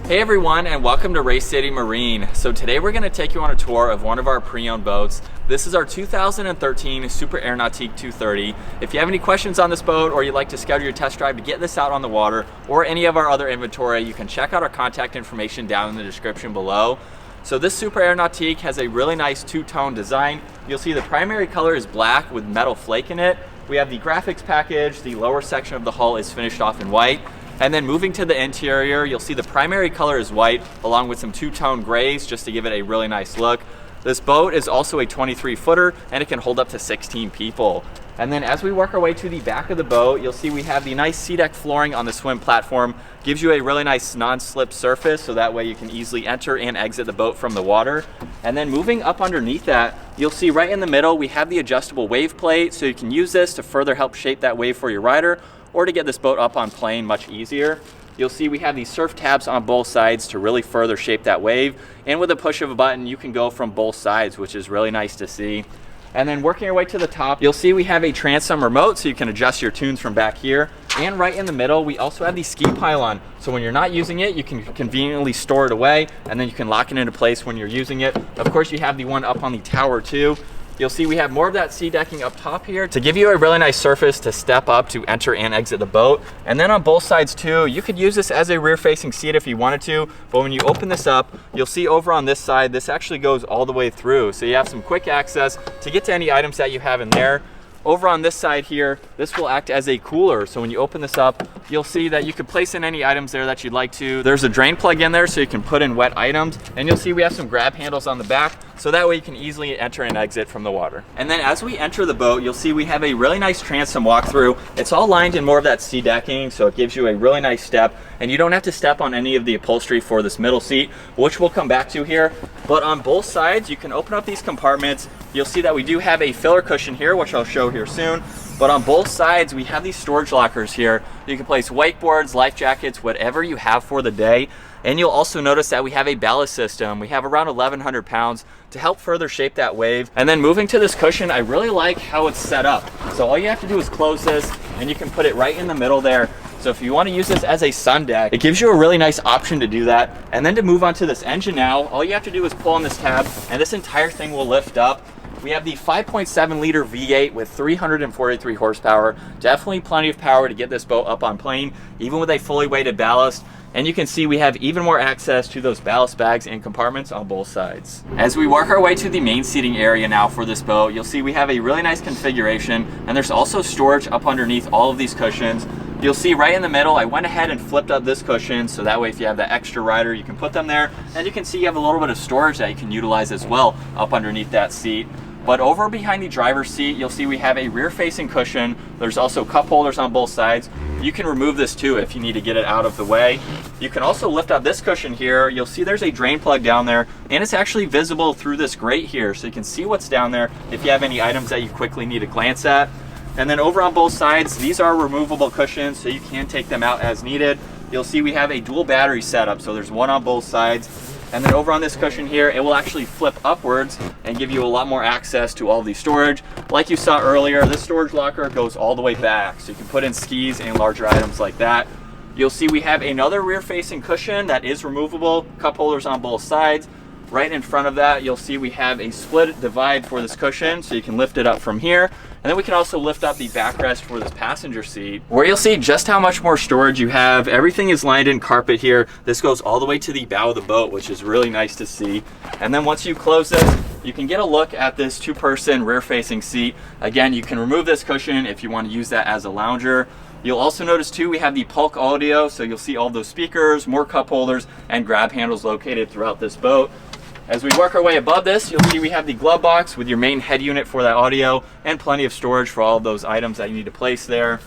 Hey everyone, and welcome to Race City Marine. So today we're going to take you on a tour of one of our pre-owned boats. This is our 2013 Super Air Nautique 230. If you have any questions on this boat, or you'd like to schedule your test drive to get this out on the water, or any of our other inventory, you can check out our contact information down in the description below. So this Super Air Nautique has a really nice two-tone design. You'll see the primary color is black with metal flake in it. We have the graphics package. The lower section of the hull is finished off in white. And then moving to the interior, you'll see the primary color is white along with some two-tone grays just to give it a really nice look. This boat is also a 23-footer and it can hold up to 16 people. And then as we work our way to the back of the boat, you'll see we have the nice SeaDek flooring on the swim platform. Gives you a really nice non-slip surface, so that way you can easily enter and exit the boat from the water. And then moving up underneath that, you'll see right in the middle we have the adjustable wave plate, so you can use this to further help shape that wave for your rider, or to get this boat up on plane much easier. You'll see we have these surf tabs on both sides to really further shape that wave. And with a push of a button, you can go from both sides, which is really nice to see. And then working your way to the top, you'll see we have a transom remote, so you can adjust your tunes from back here. And right in the middle, we also have the ski pylon. So when you're not using it, you can conveniently store it away, and then you can lock it into place when you're using it. Of course, you have the one up on the tower too. You'll see we have more of that sea decking up top here to give you a really nice surface to step up to enter and exit the boat. And then on both sides too, you could use this as a rear facing seat if you wanted to, but when you open this up, you'll see over on this side, this actually goes all the way through. So you have some quick access to get to any items that you have in there. Over on this side here, this will act as a cooler. So when you open this up, you'll see that you can place in any items there that you'd like to. There's a drain plug in there so you can put in wet items. And you'll see we have some grab handles on the back, so that way you can easily enter and exit from the water. And then as we enter the boat, you'll see we have a really nice transom walkthrough. It's all lined in more of that sea decking, so it gives you a really nice step. And you don't have to step on any of the upholstery for this middle seat, which we'll come back to here. But on both sides, you can open up these compartments. You'll see that we do have a filler cushion here, which I'll show here soon. But on both sides, we have these storage lockers here. You can place wakeboards, life jackets, whatever you have for the day. And you'll also notice that we have a ballast system. We have around 1,100 pounds to help further shape that wave. And then moving to this cushion, I really like how it's set up. So all you have to do is close this, and you can put it right in the middle there. So if you want to use this as a sun deck, it gives you a really nice option to do that. And then to move on to this engine now, all you have to do is pull on this tab, and this entire thing will lift up. We have the 5.7 liter V8 with 343 horsepower. Definitely plenty of power to get this boat up on plane, even with a fully weighted ballast. And you can see we have even more access to those ballast bags and compartments on both sides. As we work our way to the main seating area now for this boat, you'll see we have a really nice configuration, and there's also storage up underneath all of these cushions. You'll see right in the middle, I went ahead and flipped up this cushion, so that way if you have that extra rider, you can put them there. And you can see you have a little bit of storage that you can utilize as well up underneath that seat. But over behind the driver's seat, you'll see we have a rear-facing cushion. There's also cup holders on both sides. You can remove this too if you need to get it out of the way. You can also lift up this cushion here. You'll see there's a drain plug down there, and it's actually visible through this grate here, so you can see what's down there if you have any items that you quickly need to glance at. And then over on both sides, these are removable cushions, so you can take them out as needed. You'll see we have a dual battery setup, so there's one on both sides. And then over on this cushion here, it will actually flip upwards and give you a lot more access to all the storage. Like you saw earlier, this storage locker goes all the way back, so you can put in skis and larger items like that. You'll see we have another rear-facing cushion that is removable, cup holders on both sides. Right in front of that, you'll see we have a split divide for this cushion, so you can lift it up from here. And then we can also lift up the backrest for this passenger seat, where you'll see just how much more storage you have. Everything is lined in carpet here. This goes all the way to the bow of the boat, which is really nice to see. And then once you close this, you can get a look at this two-person rear-facing seat. Again, you can remove this cushion if you want to use that as a lounger. You'll also notice too, we have the Polk audio, so you'll see all those speakers, more cup holders, and grab handles located throughout this boat. As we work our way above this, you'll see we have the glove box with your main head unit for that audio, and plenty of storage for all of those items that you need to place there.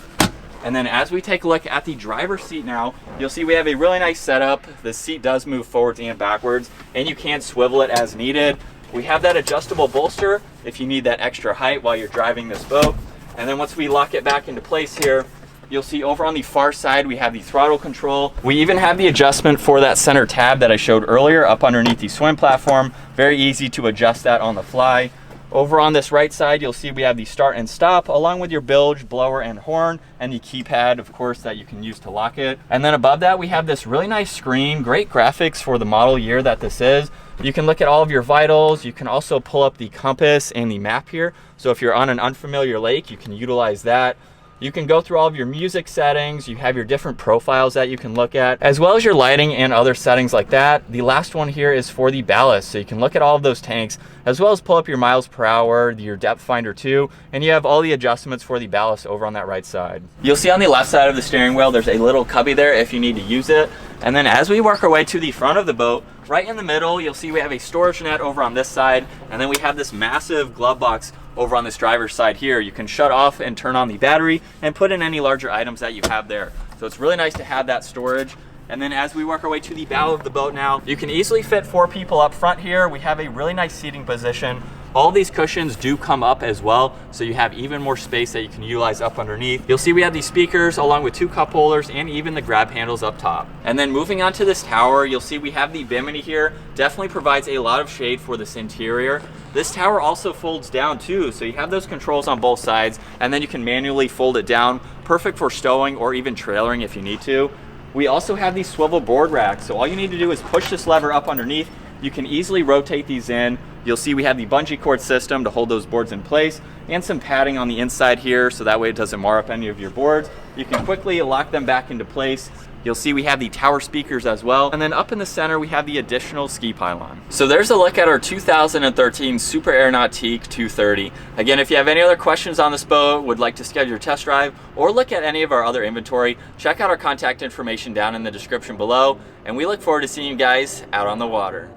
And then as we take a look at the driver's seat now, you'll see we have a really nice setup. The seat does move forwards and backwards, and you can swivel it as needed. We have that adjustable bolster if you need that extra height while you're driving this boat. And then once we lock it back into place here, You'll see over on the far side, we have the throttle control. We even have the adjustment for that center tab that I showed earlier up underneath the swim platform. Very easy to adjust that on the fly. Over on this right side, you'll see we have the start and stop along with your bilge, blower, and horn, and the keypad, of course, that you can use to lock it. And then above that, we have this really nice screen, great graphics for the model year that this is. You can look at all of your vitals. You can also pull up the compass and the map here. So if you're on an unfamiliar lake, you can utilize that. You can go through all of your music settings. You have your different profiles that you can look at, as well as your lighting and other settings like that. The last one here is for the ballast. So you can look at all of those tanks, as well as pull up your miles per hour, your depth finder too, and you have all the adjustments for the ballast over on that right side. You'll see on the left side of the steering wheel, there's a little cubby there if you need to use it. And then as we work our way to the front of the boat, right in the middle, you'll see we have a storage net over on this side, and then we have this massive glove box over on this driver's side here. You can shut off and turn on the battery and put in any larger items that you have there. So it's really nice to have that storage. And then as we work our way to the bow of the boat now, you can easily fit 4 people up front here. We have a really nice seating position. All these cushions do come up as well, so you have even more space that you can utilize up underneath. You'll see we have these speakers along with 2 cup holders and even the grab handles up top. And then moving on to this tower, you'll see we have the bimini here. Definitely provides a lot of shade for this interior. This tower also folds down too, so you have those controls on both sides, and then you can manually fold it down. Perfect for stowing or even trailering if you need to. We also have these swivel board racks, so all you need to do is push this lever up underneath. You can easily rotate these in. You'll see we have the bungee cord system to hold those boards in place, and some padding on the inside here so that way it doesn't mar up any of your boards. You can quickly lock them back into place. You'll see we have the tower speakers as well. And then up in the center, we have the additional ski pylon. So there's a look at our 2013 Super Air Nautique 230. Again, if you have any other questions on this boat, would like to schedule a test drive, or look at any of our other inventory, check out our contact information down in the description below. And we look forward to seeing you guys out on the water.